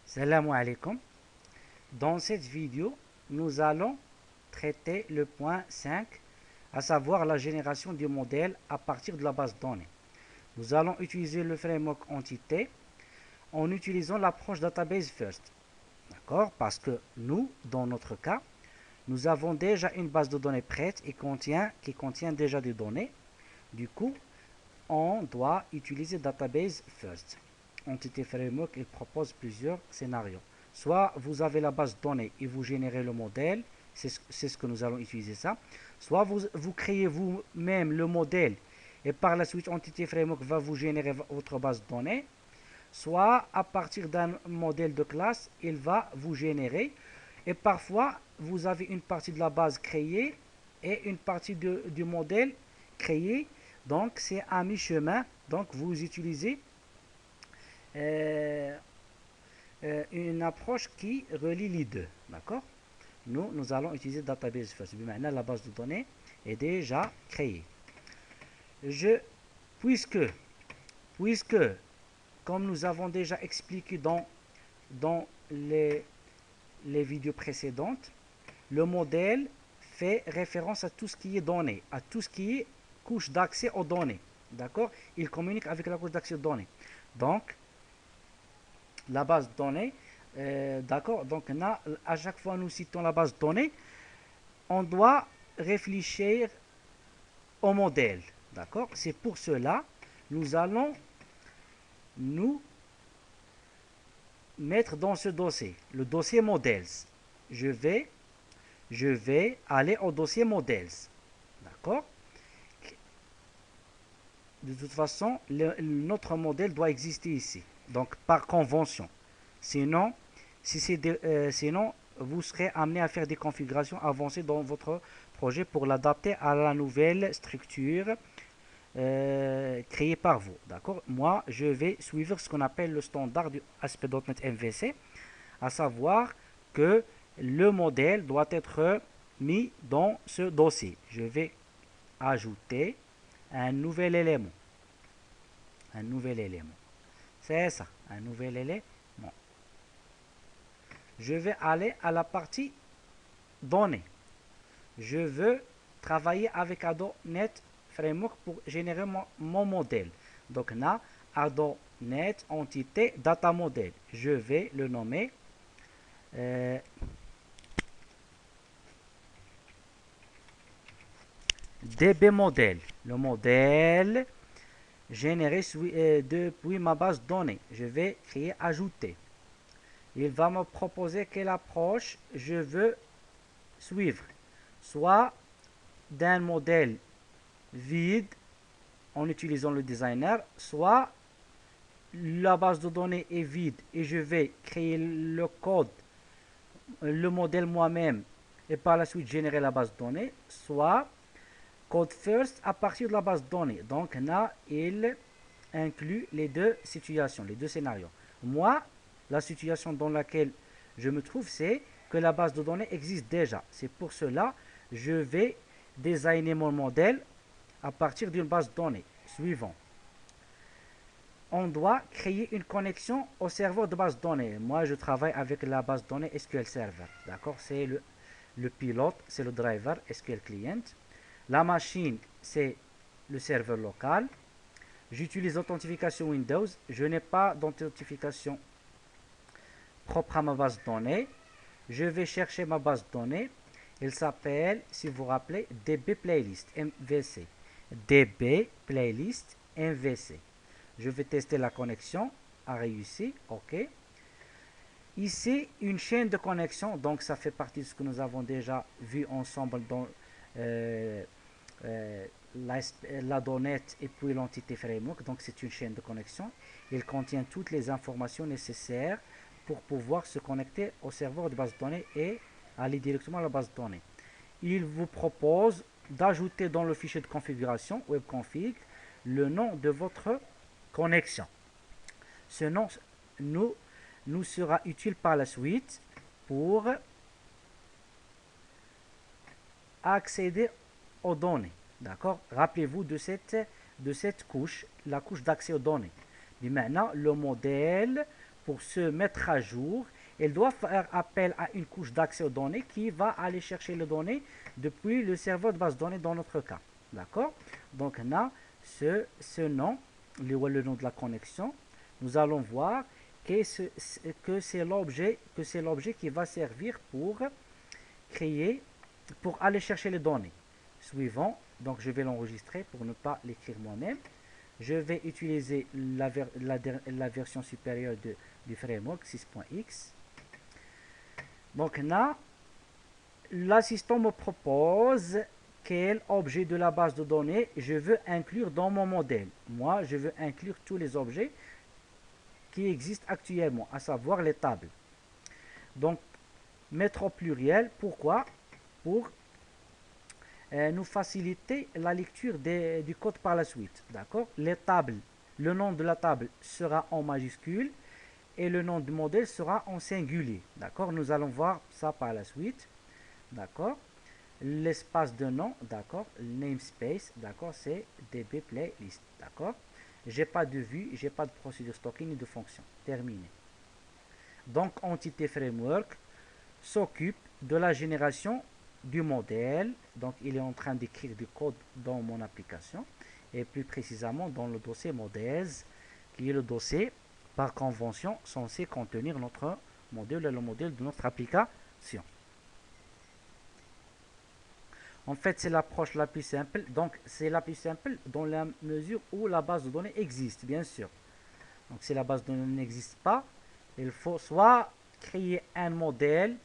Salam alaikum. Dans cette vidéo, nous allons traiter le point 5, à savoir la génération du modèle à partir de la base de données. Nous allons utiliser le framework entité en utilisant l'approche database first. D'accord? Parce que nous, dans notre cas, nous avons déjà une base de données prête et qui contient déjà des données. Du coup, on doit utiliser database first. Entity Framework, il propose plusieurs scénarios. Soit vous avez la base de données et vous générez le modèle, c'est ce que nous allons utiliser ça. Soit vous créez vous-même le modèle et par la suite Entity Framework va vous générer votre base de données. Soit à partir d'un modèle de classe, il va vous générer. Et parfois, vous avez une partie de la base créée et une partie du modèle créé. Donc, c'est à mi-chemin. Donc, vous utilisez une approche qui relie les deux. D'accord? Nous allons utiliser database first. Maintenant, la base de données est déjà créée. Puisque, comme nous avons déjà expliqué dans les vidéos précédentes, le modèle fait référence à tout ce qui est données, à tout ce qui est couche d'accès aux données. D'accord? Il communique avec la couche d'accès aux données. Donc, la base de données, d'accord? Donc, à chaque fois nous citons la base de données, on doit réfléchir au modèle. D'accord? C'est pour cela nous allons nous mettre dans ce dossier, le dossier models. Je vais aller au dossier models. D'accord? De toute façon, notre modèle doit exister ici. Donc, par convention. Sinon, sinon, vous serez amené à faire des configurations avancées dans votre projet pour l'adapter à la nouvelle structure créée par vous. D'accord? Moi, je vais suivre ce qu'on appelle le standard du ASP.NET MVC, à savoir que le modèle doit être mis dans ce dossier. Je vais ajouter un nouvel élément. Un nouvel élément. C'est ça, un nouvel élément. Je vais aller à la partie données. Je veux travailler avec Ado.NET Framework pour générer mon modèle. Donc là, Ado.NET Entité Data Model. Je vais le nommer DB Model. Le modèle généré depuis ma base de données. Je vais créer ajouter. Il va me proposer quelle approche je veux suivre. Soit d'un modèle vide en utilisant le designer, soit la base de données est vide et je vais créer le code, le modèle moi-même et par la suite générer la base de données, soit code first à partir de la base de données. Donc là, il inclut les deux situations, les deux scénarios. Moi, la situation dans laquelle je me trouve, c'est que la base de données existe déjà. C'est pour cela que je vais designer mon modèle à partir d'une base de données. Suivant. On doit créer une connexion au serveur de base de données. Moi, je travaille avec la base de données SQL Server. D'accord? C'est le pilote, c'est le driver SQL Client. La machine, c'est le serveur local. J'utilise l'authentification Windows. Je n'ai pas d'authentification propre à ma base de données. Je vais chercher ma base de données. Elle s'appelle, si vous vous rappelez, DB Playlist MVC. DB Playlist MVC. Je vais tester la connexion. A réussi. OK. Ici, une chaîne de connexion. Donc, ça fait partie de ce que nous avons déjà vu ensemble dans l'Ado.NET et puis l'entité framework. Donc, c'est une chaîne de connexion. Il contient toutes les informations nécessaires pour pouvoir se connecter au serveur de base de données et aller directement à la base de données. Il vous propose d'ajouter dans le fichier de configuration webconfig le nom de votre connexion. Ce nom nous sera utile par la suite pour accéder aux données. D'accord? Rappelez-vous de cette couche, la couche d'accès aux données. Mais maintenant, le modèle pour se mettre à jour, elle doit faire appel à une couche d'accès aux données qui va aller chercher les données depuis le serveur de base de données dans notre cas. D'accord? Donc on a ce nom, le nom de la connexion. Nous allons voir que c'est l'objet qui va servir pour créer, pour aller chercher les données. Suivant, donc je vais l'enregistrer pour ne pas l'écrire moi-même. Je vais utiliser la version supérieure du framework 6.x. Donc là, l'assistant me propose quel objet de la base de données je veux inclure dans mon modèle. Moi, je veux inclure tous les objets qui existent actuellement, à savoir les tables. Donc, mettre au pluriel, pourquoi? Pour nous faciliter la lecture du code par la suite. D'accord? Les tables, le nom de la table sera en majuscule et le nom du modèle sera en singulier. D'accord? Nous allons voir ça par la suite. D'accord? L'espace de nom, d'accord? Namespace, d'accord? C'est DB playlist. D'accord? J'ai pas de vue, j'ai pas de procédure stocking ni de fonction. Terminé. Donc, entité framework s'occupe de la génération du modèle. Donc, il est en train d'écrire du code dans mon application et plus précisément dans le dossier modèles, qui est le dossier par convention censé contenir notre modèle et le modèle de notre application. En fait, c'est l'approche la plus simple. Donc, c'est la plus simple dans la mesure où la base de données existe, bien sûr. Donc, si la base de données n'existe pas, il faut soit créer un modèle,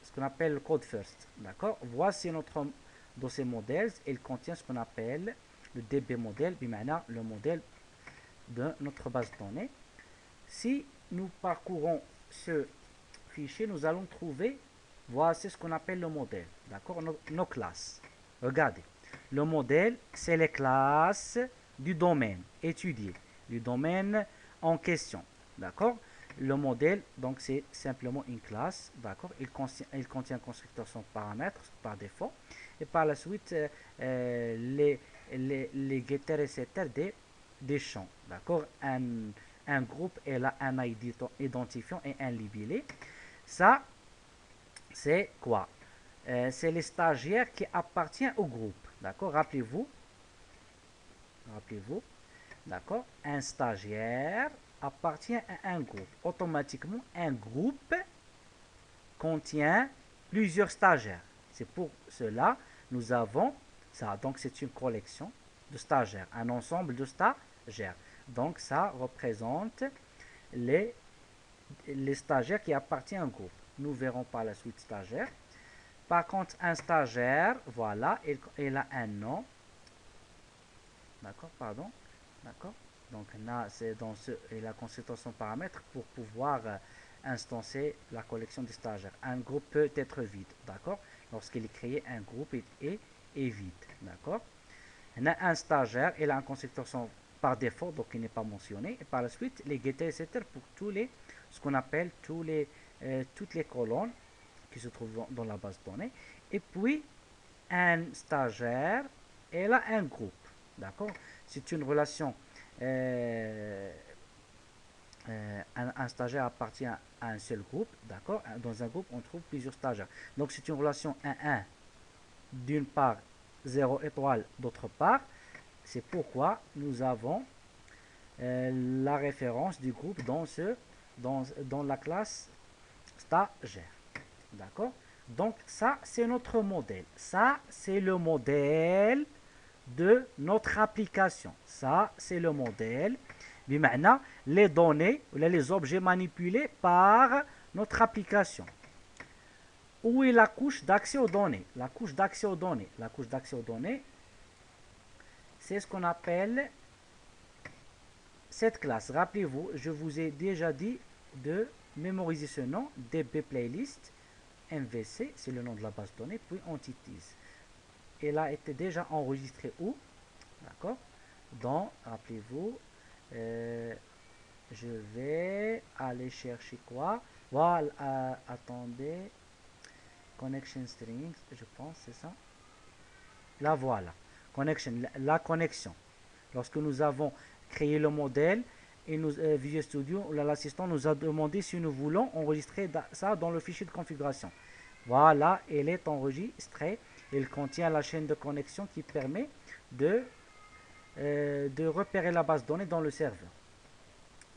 ce qu'on appelle le code first. D'accord? Voici notre dossier modèles. Il contient ce qu'on appelle le DB modèle, le modèle de notre base de données. Si nous parcourons ce fichier, nous allons trouver, voici ce qu'on appelle le modèle. D'accord? Nos classes. Regardez. Le modèle, c'est les classes du domaine étudié, du domaine en question. D'accord? Le modèle, donc c'est simplement une classe, d'accord? Il contient un constructeur sans paramètres par défaut. Et par la suite, les getters et setters des champs, d'accord? Un groupe, elle a un ID identifiant et un libellé. Ça, c'est quoi? C'est les stagiaires qui appartiennent au groupe, d'accord? Rappelez-vous, d'accord? Un stagiaire appartient à un groupe. Automatiquement, un groupe contient plusieurs stagiaires. C'est pour cela nous avons ça. Donc, c'est une collection de stagiaires, un ensemble de stagiaires. Donc, ça représente les stagiaires qui appartiennent à un groupe. Nous verrons par la suite stagiaire. Par contre, un stagiaire, voilà, il a un nom. D'accord, pardon. D'accord. Donc là, c'est dans la consultation paramètres pour pouvoir instancer la collection des stagiaires. Un groupe peut être vide, d'accord? Lorsqu'il est créé, un groupe est vide, d'accord? On a un stagiaire, il a un constructeur par défaut, donc il n'est pas mentionné. Et par la suite, les getters, etc. pour ce qu'on appelle toutes les colonnes qui se trouvent dans la base de données. Et puis, un stagiaire, il a un groupe, d'accord? C'est une relation, un stagiaire appartient à un seul groupe, d'accord? Dans un groupe, on trouve plusieurs stagiaires. Donc, c'est une relation 1-1, d'une part, 0 étoile, d'autre part. C'est pourquoi nous avons la référence du groupe dans la classe stagiaire. D'accord? Donc, ça, c'est notre modèle. Ça, c'est le modèle de notre application. Ça, c'est le modèle. Mais maintenant, les données, les objets manipulés par notre application. Où est la couche d'accès aux données? La couche d'accès aux données. La couche d'accès aux données, c'est ce qu'on appelle cette classe. Rappelez-vous, je vous ai déjà dit de mémoriser ce nom, DB Playlist, MVC, c'est le nom de la base de données, puis Entities. Elle a été déjà enregistrée où? D'accord? Donc, rappelez-vous, je vais aller chercher quoi? Voilà, attendez, connection strings, je pense, c'est ça? La voilà, connection, la connexion. Lorsque nous avons créé le modèle, et Visual Studio, l'assistant nous a demandé si nous voulons enregistrer ça dans le fichier de configuration. Voilà, elle est enregistrée. Elle contient la chaîne de connexion qui permet de repérer la base de données dans le serveur.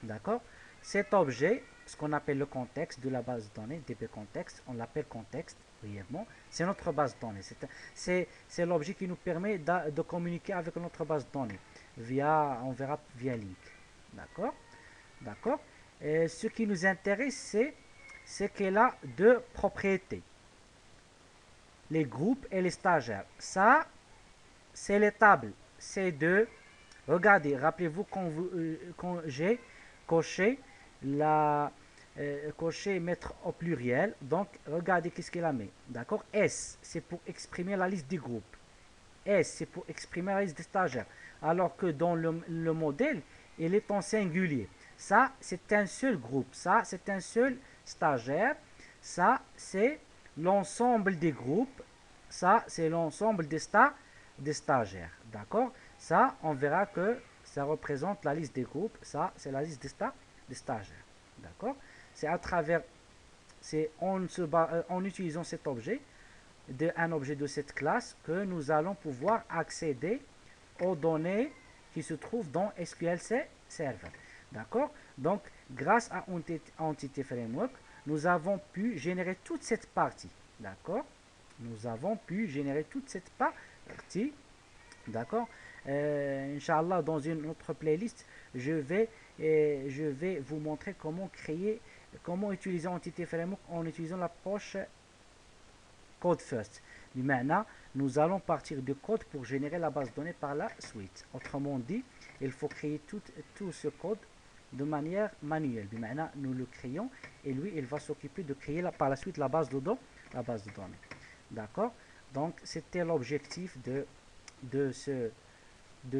D'accord? Cet objet, ce qu'on appelle le contexte de la base de données, DB contexte, on l'appelle contexte brièvement, c'est notre base de données. C'est l'objet qui nous permet de communiquer avec notre base de données on verra via link. D'accord? D'accord? Ce qui nous intéresse, c'est qu'elle a deux propriétés. Les groupes et les stagiaires. Ça, c'est les tables. C'est deux. Regardez, rappelez-vous quand j'ai coché cocher mettre au pluriel. Donc, regardez qu'est-ce qu'elle a mis. D'accord? S, c'est pour exprimer la liste des groupes. S, c'est pour exprimer la liste des stagiaires. Alors que dans le modèle, il est en singulier. Ça, c'est un seul groupe. Ça, c'est un seul stagiaire. Ça, c'est l'ensemble des groupes. Ça, c'est l'ensemble des stagiaires. D'accord? Ça, on verra que ça représente la liste des groupes. Ça, c'est la liste des stagiaires. D'accord? C'est à travers, c'est en utilisant cet objet, un objet de cette classe, que nous allons pouvoir accéder aux données qui se trouvent dans SQL Server. D'accord? Donc, grâce à Entity Framework, nous avons pu générer toute cette partie. D'accord? Nous avons pu générer toute cette partie. D'accord? Inch'Allah, dans une autre playlist, je vais vous montrer comment utiliser Entity Framework en utilisant l'approche Code First. Maintenant, nous allons partir du code pour générer la base de données par la suite. Autrement dit, il faut créer tout ce code de manière manuelle. Maintenant, nous le créons et lui, il va s'occuper de créer par la suite la base de données. D'accord? Donc, c'était l'objectif de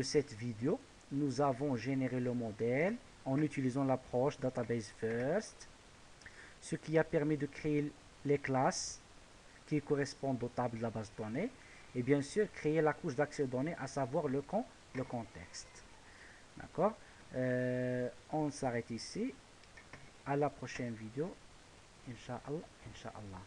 cette vidéo. Nous avons généré le modèle en utilisant l'approche Database First, ce qui a permis de créer les classes qui correspondent aux tables de la base de données et bien sûr créer la couche d'accès aux données, à savoir le contexte. D'accord? On s'arrête ici. À la prochaine vidéo. Inch'Allah.